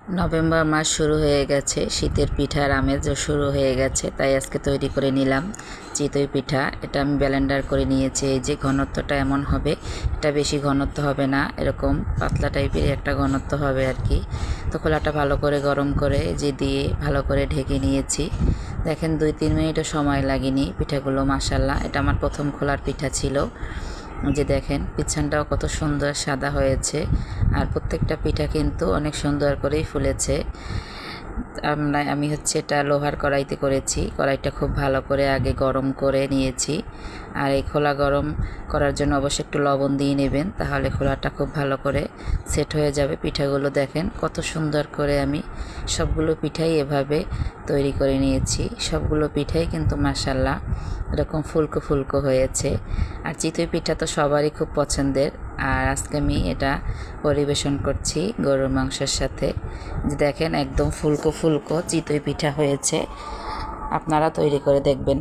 November মাস শুরু হয়ে গেছে, শীতের পিঠার আমেজও শুরু হয়ে গেছে, তাই আজকে তৈরি করে নিলাম চিতই পিঠা। এটা আমি ব্লেন্ডার করে নিয়েছি। এই যে ঘনত্বটা এমন হবে, এটা বেশি ঘনত্ব হবে না, এরকম পাতলা টাইপের একটা ঘনত্ব হবে আর কি। তো খোলাটা ভালো করে গরম করে যে দিয়ে ভালো করে ঢেকে নিয়েছি। দেখেন 2-3 মিনিটও সময় লাগেনি পিঠাগুলো, মাশাল্লাহ। এটা আমার প্রথম খোলার পিঠা ছিল। যে দেখেন পিছনটাও কত সুন্দর সাদা হয়েছে, আর প্রত্যেকটা পিঠা কিন্তু অনেক সুন্দর করেই ফুলেছে। আমি এটা লোহার কড়াইতে করেছি। কড়াইটা খুব ভালো করে আগে গরম করে নিয়েছি। আর এই খোলা গরম করার জন্য অবশ্যই একটু লবণ দিয়ে নেবেন, তাহলে খোলাটা খুব ভালো করে সেট হয়ে যাবে। পিঠাগুলো দেখেন কত সুন্দর করে আমি সবগুলো পিঠাই এভাবে তৈরি করে নিয়েছি। সবগুলো পিঠাই কিন্তু মাশাল্লাহ এরকম ফুলকো ফুলকো হয়েছে। আর চিতই পিঠা তো সবারই খুব পছন্দের। আর আজকে আমি এটা পরিবেশন করছি গরুর মাংসের সাথে। যে দেখেন একদম ফুলকো ফুলকো চিতই পিঠা হয়েছে, আপনারা তৈরি করে দেখবেন।